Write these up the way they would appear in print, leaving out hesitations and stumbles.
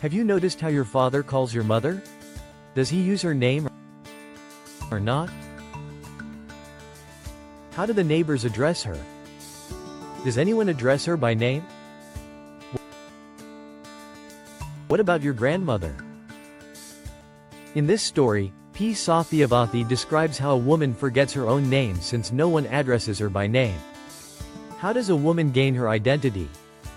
Have you noticed how your father calls your mother? Does he use her name or not? How do the neighbors address her? Does anyone address her by name? What about your grandmother? In this story, P. Satyavati describes how a woman forgets her own name since no one addresses her by name. How does a woman gain her identity?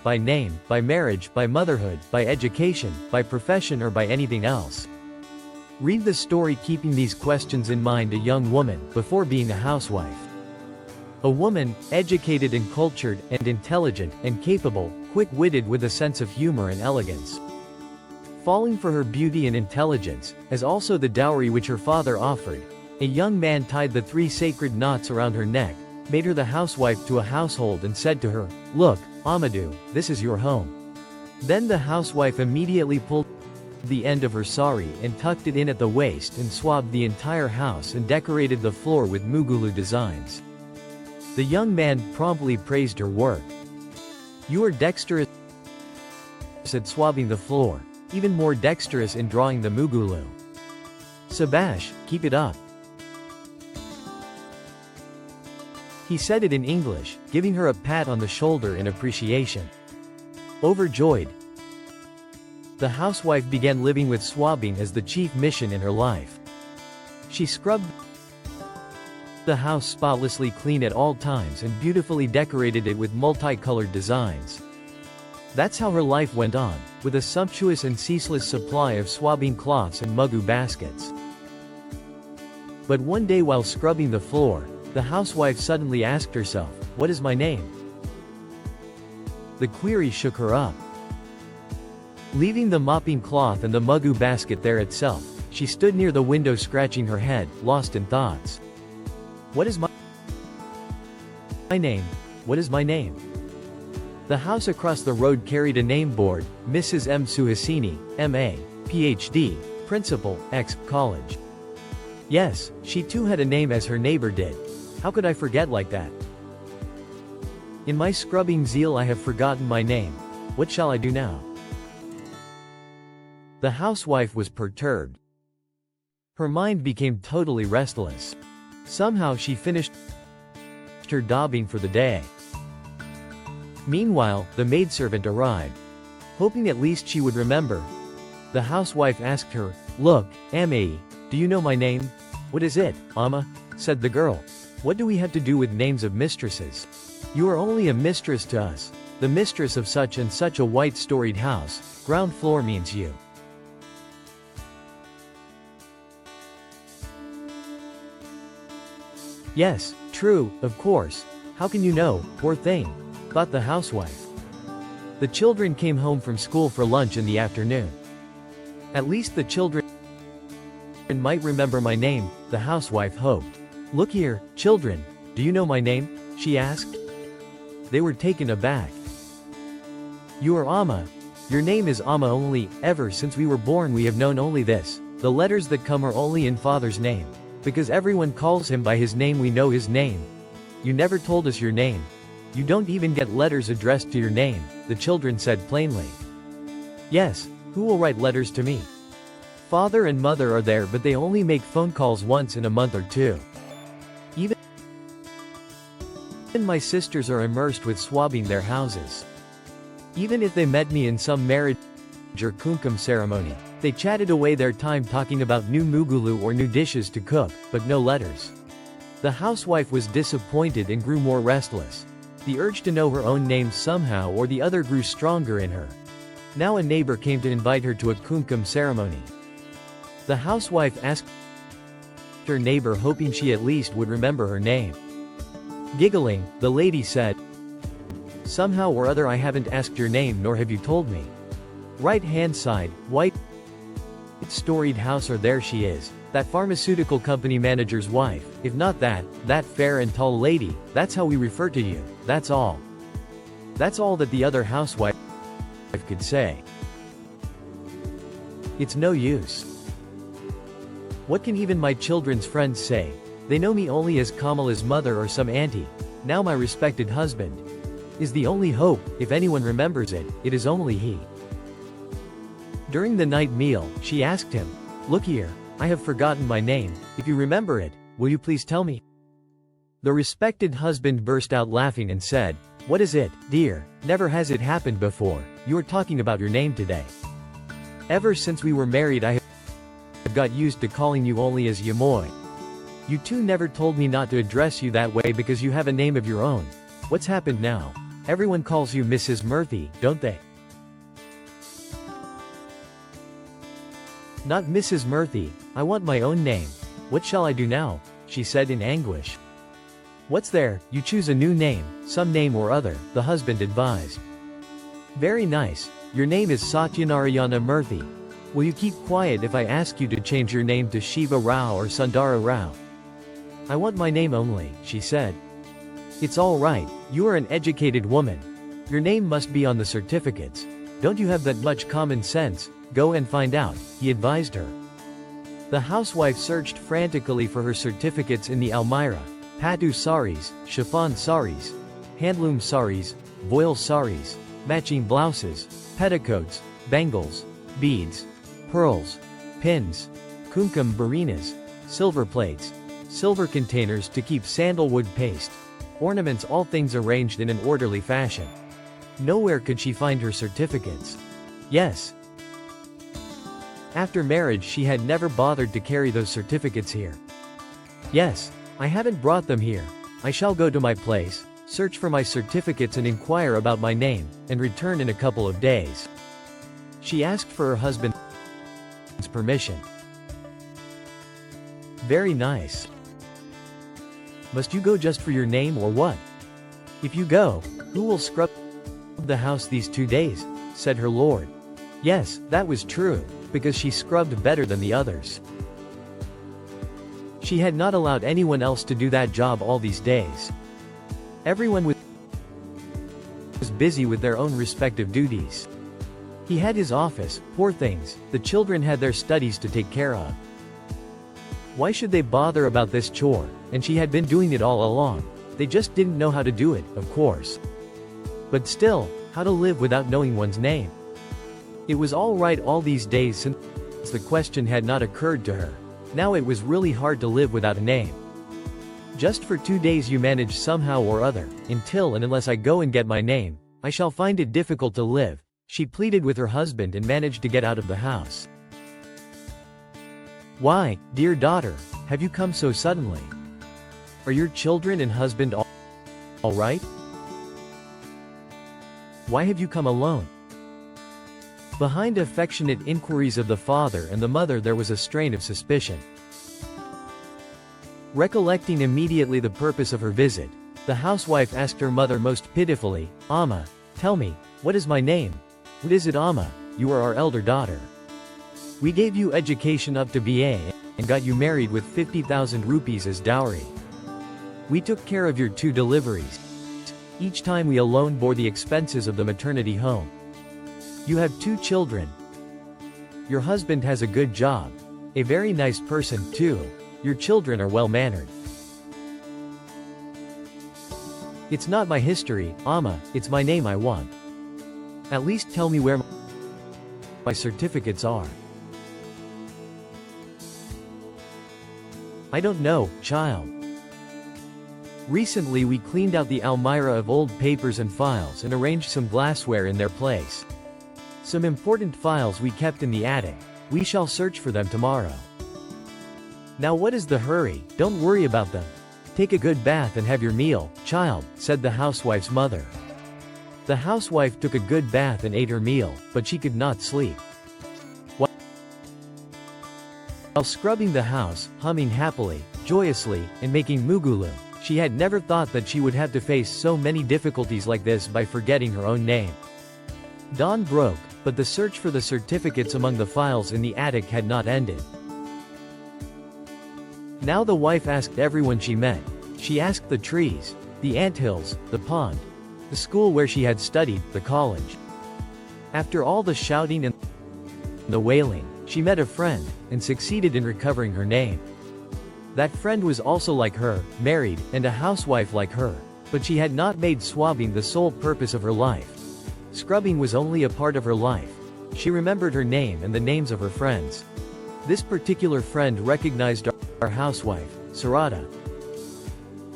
By name, by marriage, by motherhood, by education, by profession, or by anything else? Read the story keeping these questions in mind. A young woman, before being a housewife. A woman, educated and cultured, and intelligent, and capable, quick-witted with a sense of humor and elegance. Falling for her beauty and intelligence, as also the dowry which her father offered, a young man tied the 3 sacred knots around her neck, made her the housewife to a household and said to her, "Look, Amadou, this is your home." Then the housewife immediately pulled the end of her sari and tucked it in at the waist and swabbed the entire house and decorated the floor with Mugulu designs. The young man promptly praised her work. "You are dexterous at swabbing the floor, even more dexterous in drawing the Mugulu. Sabash, keep it up." He said it in English, giving her a pat on the shoulder in appreciation. Overjoyed, the housewife began living with swabbing as the chief mission in her life. She scrubbed the house spotlessly clean at all times and beautifully decorated it with multicolored designs. That's how her life went on, with a sumptuous and ceaseless supply of swabbing cloths and mugu baskets. But one day while scrubbing the floor, the housewife suddenly asked herself, "What is my name?" The query shook her up. Leaving the mopping cloth and the mugu basket there itself, she stood near the window scratching her head, lost in thoughts. "What is my name? What is my name?" The house across the road carried a name board, Mrs. M. Suhasini, M.A., Ph.D., Principal, X. College. Yes, she too had a name as her neighbor did. How could I forget like that? In my scrubbing zeal I have forgotten my name. What shall I do now? The housewife was perturbed. Her mind became totally restless. Somehow she finished her daubing for the day. Meanwhile, the maidservant arrived. Hoping at least she would remember, the housewife asked her, "Look, Amai, do you know my name?" "What is it, Amma?" said the girl. "What do we have to do with names of mistresses? You are only a mistress to us, the mistress of such and such a white storied house. Ground floor means you." "Yes, true, of course. How can you know, poor thing?" thought the housewife. The children came home from school for lunch in the afternoon. At least the children might remember my name, the housewife hoped. "Look here, children, do you know my name?" she asked. They were taken aback. "You are Amma. Your name is Amma only. Ever since we were born we have known only this. The letters that come are only in father's name. Because everyone calls him by his name we know his name. You never told us your name. You don't even get letters addressed to your name," the children said plainly. "Yes, who will write letters to me? Father and mother are there but they only make phone calls once in a month or two. Even my sisters are immersed with swabbing their houses. Even if they met me in some marriage or kumkum ceremony, they chatted away their time talking about new mugulu or new dishes to cook, but no letters." The housewife was disappointed and grew more restless. The urge to know her own name somehow or the other grew stronger in her. Now a neighbor came to invite her to a kumkum ceremony. The housewife asked her neighbor hoping she at least would remember her name. Giggling, the lady said, "Somehow or other I haven't asked your name nor have you told me." Right hand side, white storied house, or there she is, that pharmaceutical company manager's wife. If not that fair and tall lady, that's how we refer to you, that's all. That's all that the other housewife could say. It's no use. What can even my children's friends say? They know me only as Kamala's mother or some auntie. Now my respected husband is the only hope. If anyone remembers it, it is only he. During the night meal, she asked him, "Look here, I have forgotten my name. If you remember it, will you please tell me?" The respected husband burst out laughing and said, "What is it, dear? Never has it happened before. You are talking about your name today. Ever since we were married I have got used to calling you only as Yamoy. You two never told me not to address you that way because you have a name of your own. What's happened now? Everyone calls you Mrs. Murphy, don't they?" "Not Mrs. Murphy, I want my own name. What shall I do now?" she said in anguish. "What's there, you choose a new name, some name or other," the husband advised. "Very nice, your name is Satyanarayana Murthy. Will you keep quiet if I ask you to change your name to Shiva Rao or Sundara Rao?" "I want my name only," she said. "It's all right, you are an educated woman. Your name must be on the certificates. Don't you have that much common sense? Go and find out," he advised her. The housewife searched frantically for her certificates in the Almirah, Patu saris, chiffon saris, handloom saris, voile saris, matching blouses, petticoats, bangles, beads, pearls, pins, kumkum barinas, silver plates, silver containers to keep sandalwood paste, ornaments, all things arranged in an orderly fashion. Nowhere could she find her certificates. Yes. After marriage she had never bothered to carry those certificates here. "Yes. I haven't brought them here. I shall go to my place, search for my certificates and inquire about my name, and return in a couple of days." She asked for her husband's permission. "Very nice. Must you go just for your name or what? If you go, who will scrub the house these 2 days?" said her lord. Yes, that was true, because she scrubbed better than the others. She had not allowed anyone else to do that job all these days. Everyone was busy with their own respective duties. He had his office, poor things, the children had their studies to take care of. Why should they bother about this chore? And she had been doing it all along. They just didn't know how to do it, of course. But still, how to live without knowing one's name? It was all right all these days since the question had not occurred to her. Now it was really hard to live without a name. "Just for 2 days you manage somehow or other, until and unless I go and get my name, I shall find it difficult to live," she pleaded with her husband and managed to get out of the house. "Why, dear daughter, have you come so suddenly? Are your children and husband all right? Why have you come alone?" Behind affectionate inquiries of the father and the mother there was a strain of suspicion. Recollecting immediately the purpose of her visit, the housewife asked her mother most pitifully, "Amma, tell me, what is my name?" "What is it, Amma? You are our elder daughter. We gave you education up to BA and got you married with 50,000 rupees as dowry. We took care of your 2 deliveries. Each time we alone bore the expenses of the maternity home. You have 2 children. Your husband has a good job. A very nice person, too. Your children are well-mannered. It's not my history, Amma, it's my name I want. At least tell me where my certificates are." "I don't know, child. Recently we cleaned out the Almirah of old papers and files and arranged some glassware in their place. Some important files we kept in the attic. We shall search for them tomorrow. Now what is the hurry? Don't worry about them. Take a good bath and have your meal, child," said the housewife's mother. The housewife took a good bath and ate her meal, but she could not sleep. While scrubbing the house, humming happily, joyously, and making mugulu, she had never thought that she would have to face so many difficulties like this by forgetting her own name. Dawn broke, but the search for the certificates among the files in the attic had not ended. Now the wife asked everyone she met. She asked the trees, the anthills, the pond, the school where she had studied, the college. After all the shouting and the wailing, she met a friend, and succeeded in recovering her name. That friend was also like her, married, and a housewife like her, but she had not made swabbing the sole purpose of her life. Scrubbing was only a part of her life. She remembered her name and the names of her friends. This particular friend recognized our housewife, Sarada.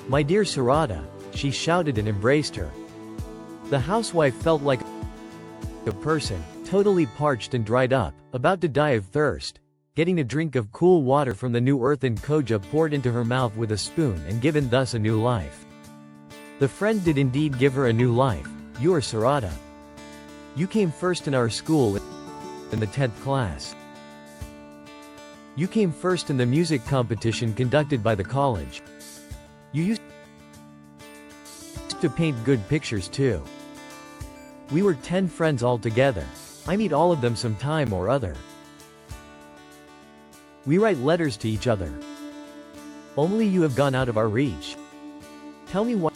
"My dear Sarada," she shouted and embraced her. The housewife felt like a person, totally parched and dried up, about to die of thirst. Getting a drink of cool water from the new earthen koja poured into her mouth with a spoon and given thus a new life. The friend did indeed give her a new life. "You are Sarada. You came first in our school in the 10th class. You came first in the music competition conducted by the college. You used to paint good pictures too. We were 10 friends all together. I meet all of them some time or other. We write letters to each other. Only you have gone out of our reach. Tell me why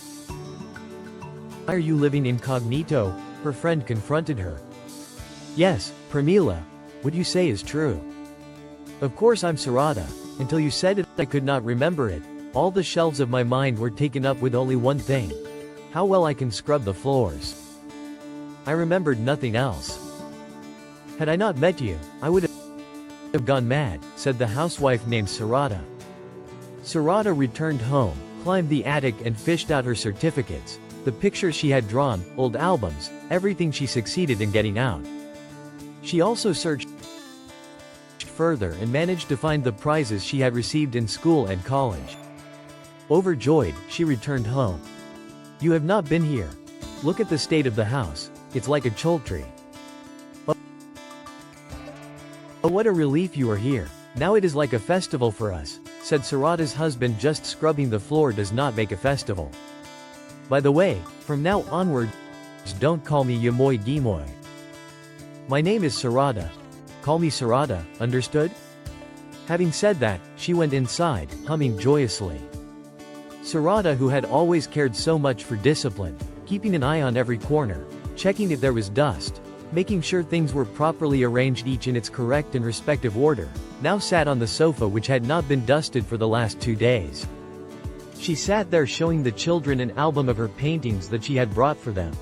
are you living incognito?" Her friend confronted her. "Yes, Pramila, what you say is true. Of course I'm Sarada. Until you said it, I could not remember it. All the shelves of my mind were taken up with only one thing. How well I can scrub the floors. I remembered nothing else. Had I not met you, I would have gone mad," said the housewife named Sarada. Sarada returned home, climbed the attic and fished out her certificates, the pictures she had drawn, old albums, everything she succeeded in getting out. She also searched further and managed to find the prizes she had received in school and college. Overjoyed, she returned home. "You have not been here. Look at the state of the house. It's like a choultry. Oh, what a relief you are here. Now it is like a festival for us," said Sarada's husband. "Just scrubbing the floor does not make a festival. By the way, from now onward, don't call me Yamoy Gimoy. My name is Sarada. Call me Sarada, understood?" Having said that, she went inside, humming joyously. Sarada, who had always cared so much for discipline, keeping an eye on every corner, checking if there was dust, making sure things were properly arranged each in its correct and respective order, now sat on the sofa which had not been dusted for the last 2 days. She sat there showing the children an album of her paintings that she had brought for them.